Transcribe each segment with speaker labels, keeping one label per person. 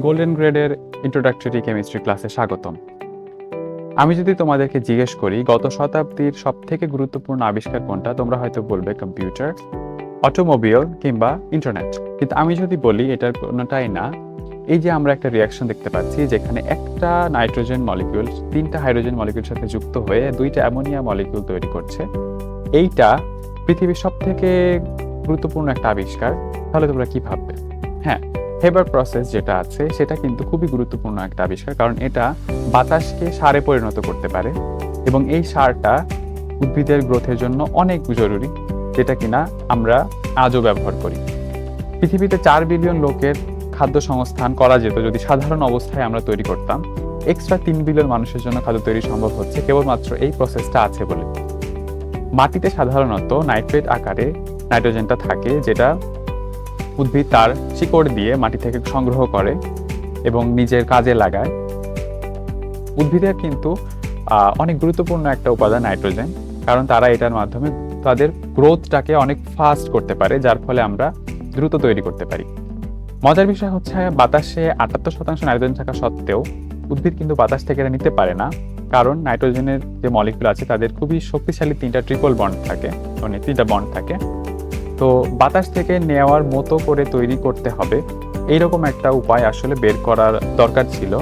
Speaker 1: Golden গ্রেডের introductory chemistry ক্লাসে স্বাগতম। আমি যদি তোমাদেরকে জিজ্ঞেস করি গত শতাব্দীর সবথেকে গুরুত্বপূর্ণ আবিষ্কার কোনটা, তোমরা হয়তো বলবে কম্পিউটার, অটোমোবাইল কিংবা ইন্টারনেট। কিন্তু আমি যদি বলি এটার কোনোটাই না। এই যে আমরা একটা রিয়াকশন দেখতে পাচ্ছি যেখানে একটা নাইট্রোজেন মলিকিউল 3টা হাইড্রোজেন মলিকিউলের সাথে যুক্ত হয়ে 2টা অ্যামোনিয়া মলিকিউল তৈরি করছে, এইটা পৃথিবীর সবথেকে গুরুত্বপূর্ণ একটা আবিষ্কার। তাহলে তোমরা কি ভাববে? হ্যাঁ, হেবার প্রসেস যেটা আছে সেটা কিন্তু খুবই গুরুত্বপূর্ণ একটা আবিষ্কার, কারণ এটা বাতাসকে সারে পরিণত করতে পারে এবং এই সারটা উদ্ভিদের গ্রোথের জন্য অনেক জরুরি, যেটা কিনা আমরা আজও ব্যবহার করি। পৃথিবীতে 4 বিলিয়ন লোকের খাদ্য সংস্থান করা যেত যদি সাধারণ অবস্থায় আমরা তৈরি করতাম। এক্সট্রা 3 বিলিয়ন মানুষের জন্য খাদ্য তৈরি সম্ভব হচ্ছে কেবলমাত্র এই প্রসেসটা আছে বলে। মাটিতে সাধারণত নাইট্রেট আকারে নাইট্রোজেনটা থাকে, যেটা উদ্ভিদ তার শিকড় দিয়ে মাটি থেকে সংগ্রহ করে এবং নিজের কাজে লাগায়। উদ্ভিদের কিন্তু অনেক গুরুত্বপূর্ণ একটা উপাদান নাইট্রোজেন, কারণ তারা এটার মাধ্যমে তাদের গ্রোথটাকে অনেক ফাস্ট করতে পারে, যার ফলে আমরা দ্রুত তৈরি করতে পারি। মজার বিষয় হচ্ছে বাতাসে 78% নাইট্রোজেন থাকা সত্ত্বেও উদ্ভিদ কিন্তু বাতাস থেকে এটা নিতে পারে না, কারণ নাইট্রোজেনের যে মলিকিউল আছে তাদের খুবই শক্তিশালী 3টা ট্রিপল বন্ড থাকে, মানে 3টা বন্ড থাকে। তো বাতাস থেকে নেওয়ার মতো করে তৈরি করতে হবে, এইরকম একটা উপায় আসলে বের করার দরকার ছিল।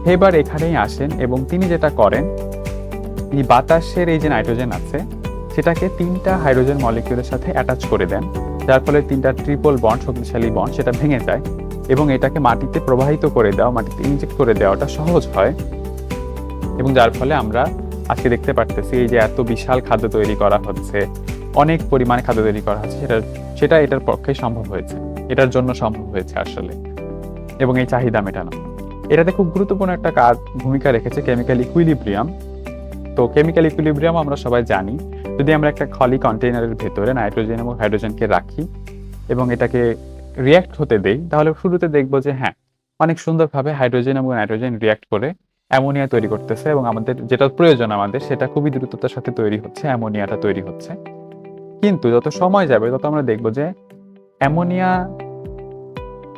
Speaker 1: হেবার এখানেই আসেন এবং তিনি যেটা করেন, এই বাতাসের এই যে নাইট্রোজেন আছে সেটাকে 3টা হাইড্রোজেন মলিকিউলের সাথে অ্যাটাচ করে দেন, যার ফলে 3টা ট্রিপল বন্ড, শক্তিশালী বন্ড, সেটা ভেঙে যায় এবং এটাকে মাটিতে প্রবাহিত করে দেওয়া, মাটিতে ইনজেক্ট করে দেওয়াটা সহজ হয় এবং যার ফলে আমরা আজকে দেখতে পারতেছি এই যে এত বিশাল খাদ্য তৈরি করা হচ্ছে, অনেক পরিমাণে খাদ্য তৈরি করা হচ্ছে, সেটা এটার পক্ষে সম্ভব হয়েছে, এটার জন্য সম্ভব হয়েছে আসলে, এবং এই চাহিদা মেটানো। এটাতে খুব গুরুত্বপূর্ণ একটা ভূমিকা রেখেছে কেমিক্যাল ইকুইলিব্রিয়াম। তো কেমিক্যাল ইকুইলিব্রিয়াম আমরা সবাই জানি, যদি আমরা একটা খালি কন্টেইনারের ভেতরে নাইট্রোজেন এবং হাইড্রোজেনকে রাখি এবং এটাকে রিয়্যাক্ট হতে দেই, তাহলে শুরুতে দেখবো যে হ্যাঁ, অনেক সুন্দরভাবে হাইড্রোজেন এবং নাইট্রোজেন রিয়্যাক্ট করে অ্যামোনিয়া তৈরি করতেছে এবং আমাদের যেটা প্রয়োজন আমাদের সেটা খুবই দ্রুততার সাথে তৈরি হচ্ছে, অ্যামোনিয়াটা তৈরি হচ্ছে। কিন্তু যত সময় যাবে তত আমরা দেখব যে অ্যামোনিয়া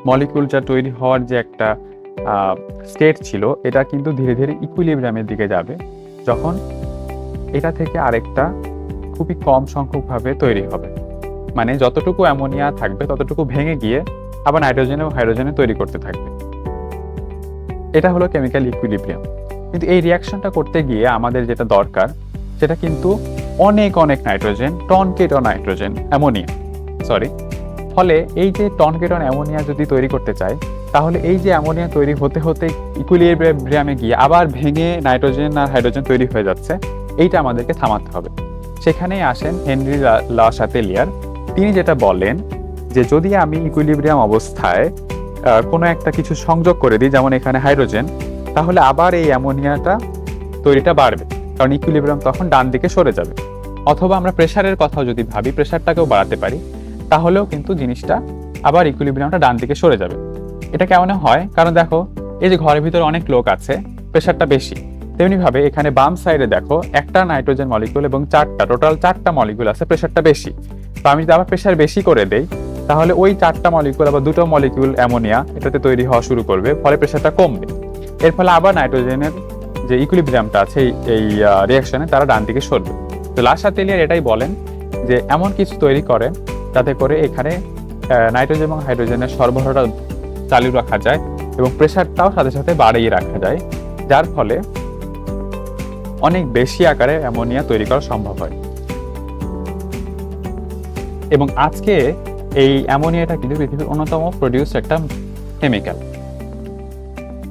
Speaker 1: মলিকিউলটা তৈরি হওয়ার যে একটা স্টেট ছিল, এটা কিন্তু ধীরে ধীরে ইকুইলিব্রিয়ামের দিকে যাবে, যখন এটা থেকে আরেকটা খুবই কম সংখ্যকভাবে তৈরি হবে। মানে যতটুকু অ্যামোনিয়া থাকবে ততটুকু ভেঙে গিয়ে আবার নাইট্রোজেন এবং হাইড্রোজেনে তৈরি করতে থাকবে। এটা হলো কেমিক্যাল ইকুইলিব্রিয়াম। কিন্তু এই রিয়াকশনটা করতে গিয়ে আমাদের যেটা দরকার সেটা কিন্তু অনেক অনেক নাইট্রোজেন, টন কেটন নাইট্রোজেন অ্যামোনিয়া, ফলে এই যে টন কেটন অ্যামোনিয়া যদি তৈরি করতে চাই, তাহলে এই যে অ্যামোনিয়া তৈরি হতে হতে ইকুইলিব্রিয়ামে গিয়ে আবার ভেঙে নাইট্রোজেন আর হাইড্রোজেন তৈরি হয়ে যাচ্ছে, এইটা আমাদেরকে থামাতে হবে। সেখানেই আসেন হেনরি লা শাতেলিয়ার। তিনি যেটা বলেন যে যদি আমি ইকুইলিব্রিয়াম অবস্থায় কোনো একটা কিছু সংযোগ করে দিই, যেমন এখানে হাইড্রোজেন, তাহলে আবার এই অ্যামোনিয়াটা তৈরিটা বাড়বে, কারণ ইকুইলিব্রিয়াম তখন ডান দিকে সরে যাবে। অথবা আমরা প্রেসারের কথাও যদি ভাবি, প্রেসারটাকেও বাড়াতে পারি, তাহলেও কিন্তু জিনিসটা আবার ইকুইলিব্রিয়ামটা ডান দিকে সরে যাবে। এটা কেমন হয়? কারণ দেখো, এই যে ঘরের ভিতরে অনেক লোক আছে, প্রেসারটা বেশি, তেমনি ভাবে এখানে বাম সাইডে দেখো একটা নাইট্রোজেন মলিকিউল এবং টোটাল 4টা মলিকিউল আছে, প্রেসারটা বেশি। তো আমি যদি আবার প্রেসার বেশি করে দেই, তাহলে ওই 4টা মলিকিউল আবার 2টো মলিকিউল অ্যামোনিয়া এটাতে তৈরি হওয়া শুরু করবে, ফলে প্রেসারটা কমবে। এর ফলে আবার নাইট্রোজেনের যে ইকুইলিব্রিয়ামটা আছে এই রিয়াকশনে তারা ডান দিকে সরবে। তো লা শাতেলিয়ার এটাই বলেন যে এমন কিছু তৈরি করে যাতে করে এখানে নাইট্রোজেন এবং হাইড্রোজেনের সরবরাহটা চালু রাখা যায় এবং প্রেসারটাও সাথে সাথে বাড়িয়ে রাখা যায়, যার ফলে অনেক বেশি আকারে অ্যামোনিয়া তৈরি করা সম্ভব হয়। এবং আজকে এই অ্যামোনিয়াটা কিন্তু পৃথিবীর অন্যতম প্রডিউস একটা কেমিক্যাল।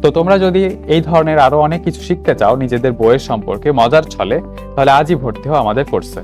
Speaker 1: তো তোমরা যদি এই ধরনের আরো অনেক কিছু শিখতে চাও নিজেদের বইয়ের সম্পর্কে মজার ছলে, তাহলে আজই ভর্তি হও আমাদের কোর্সে।